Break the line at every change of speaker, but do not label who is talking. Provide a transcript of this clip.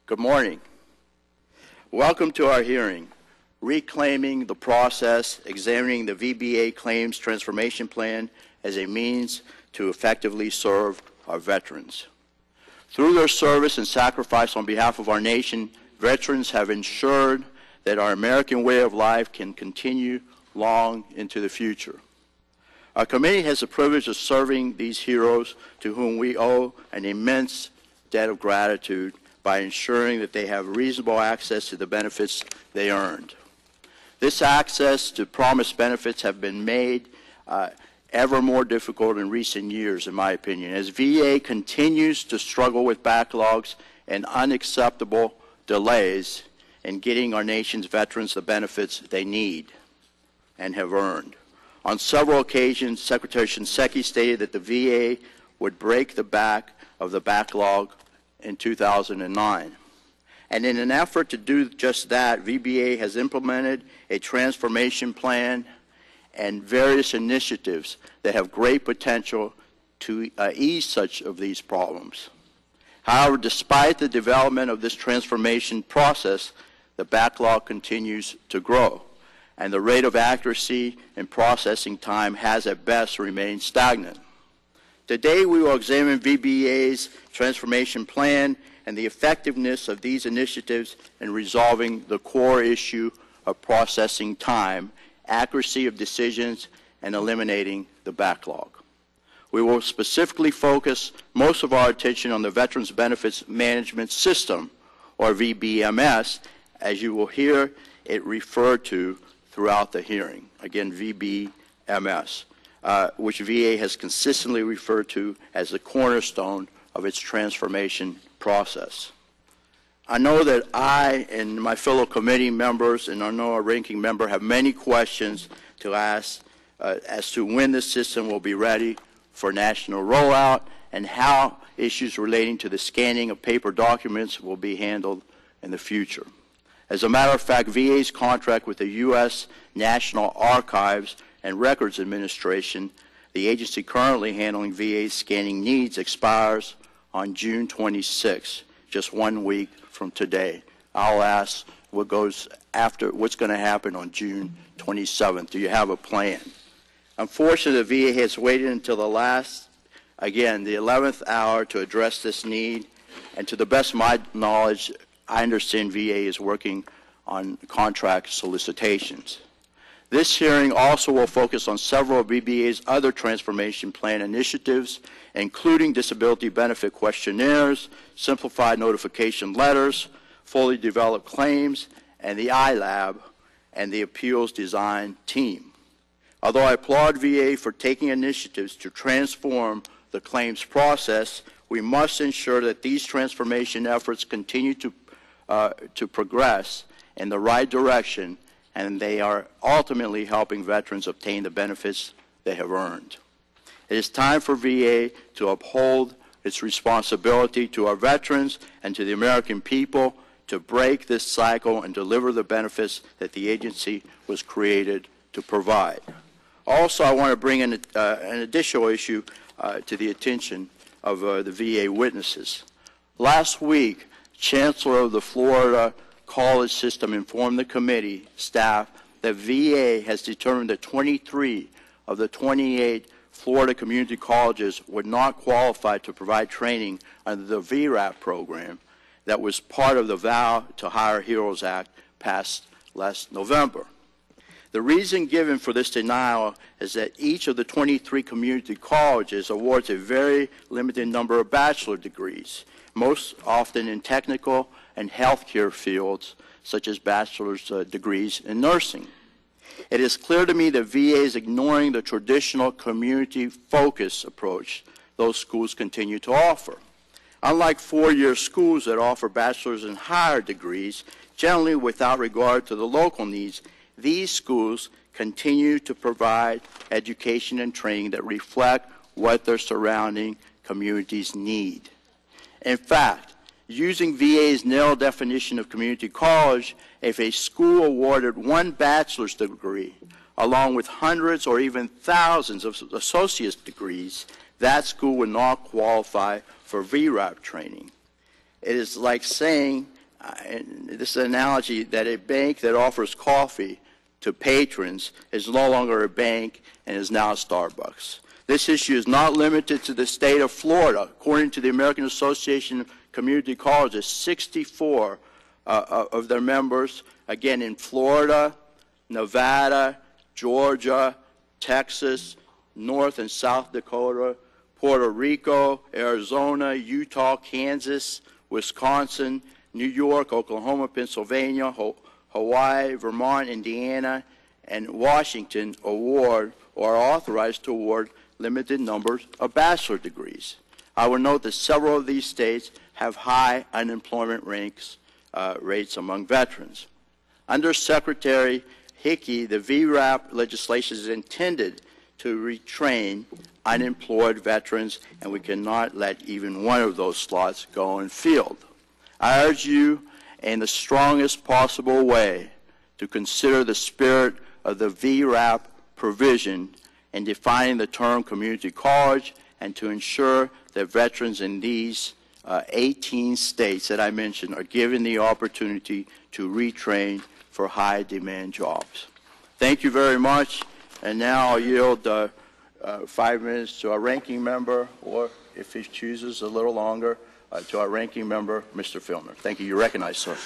Good morning. Welcome to our hearing, Reclaiming the Process, Examining the VBA Claims Transformation Plan as a Means to Effectively Serve Our Veterans. Through their service and sacrifice on behalf of our nation, veterans have ensured that our American way of life can continue long into the future. Our committee has the privilege of serving these heroes to whom we owe an immense debt of gratitude by ensuring that they have reasonable access to the benefits they earned. This access to promised benefits have been made ever more difficult in recent years, in my opinion, as VA continues to struggle with backlogs and unacceptable delays in getting our nation's veterans the benefits they need and have earned. On several occasions, Secretary Shinseki stated that the VA would break the back of the backlog in 2009. And in an effort to do just that, VBA has implemented a transformation plan and various initiatives that have great potential to ease such of these problems. However, despite the development of this transformation process, the backlog continues to grow, and the rate of accuracy and processing time has at best remained stagnant. Today, we will examine VBA's transformation plan and the effectiveness of these initiatives in resolving the core issue of processing time, accuracy of decisions, and eliminating the backlog. We will specifically focus most of our attention on the Veterans Benefits Management System, or VBMS, as you will hear it referred to throughout the hearing. Again, VBMS. Which VA has consistently referred to as the cornerstone of its transformation process. I know that I and my fellow committee members, and I know our ranking member, have many questions to ask as to when the system will be ready for national rollout and how issues relating to the scanning of paper documents will be handled in the future. As a matter of fact, VA's contract with the U.S. National Archives and Records Administration, the agency currently handling VA scanning needs, expires on June 26, just 1 week from today. I'll ask what goes after, what's going to happen on June 27th. Do you have a plan? Unfortunately, the VA has waited until the last, again, the 11th hour to address this need, and to the best of my knowledge, I understand VA is working on contract solicitations. This hearing also will focus on several of VBA's other transformation plan initiatives, including disability benefit questionnaires, simplified notification letters, fully developed claims, and the iLab and the appeals design team. Although I applaud VA for taking initiatives to transform the claims process, we must ensure that these transformation efforts continue to progress in the right direction, and they are ultimately helping veterans obtain the benefits they have earned. It is time for VA to uphold its responsibility to our veterans and to the American people to break this cycle and deliver the benefits that the agency was created to provide. Also, I want to bring in an additional issue to the attention of the VA witnesses. Last week, Chancellor of the Florida College System informed the committee staff that VA has determined that 23 of the 28 Florida community colleges would not qualify to provide training under the VRAP program that was part of the Vow to Hire Heroes Act passed last November. The reason given for this denial is that each of the 23 community colleges awards a very limited number of bachelor degrees, most often in technical and healthcare fields, such as bachelor's degrees in nursing. It is clear to me that VA is ignoring the traditional community-focused approach those schools continue to offer. Unlike four-year schools that offer bachelor's and higher degrees, generally without regard to the local needs, these schools continue to provide education and training that reflect what their surrounding communities need. In fact, using VA's narrow definition of community college, if a school awarded one bachelor's degree, along with hundreds or even thousands of associate's degrees, that school would not qualify for VRAP training. It is like saying and this is an analogy that a bank that offers coffee to patrons is no longer a bank and is now a Starbucks. This issue is not limited to the state of Florida. According to the American Association of Community Colleges, 64 of their members, again in Florida, Nevada, Georgia, Texas, North and South Dakota, Puerto Rico, Arizona, Utah, Kansas, Wisconsin, New York, Oklahoma, Pennsylvania, Hawaii, Vermont, Indiana, and Washington award or are authorized to award limited numbers of bachelor degrees. I will note that several of these states have high unemployment rates among veterans. Under Secretary Hickey, the VRAP legislation is intended to retrain unemployed veterans, and we cannot let even one of those slots go unfilled. I urge you in the strongest possible way to consider the spirit of the VRAP provision in defining the term community college and to ensure that veterans in these 18 states that I mentioned are given the opportunity to retrain for high-demand jobs. Thank you very much, and now I'll yield 5 minutes to our ranking member, or if he chooses a little longer, to our ranking member, Mr. Filner. Thank you. You're recognized, sir.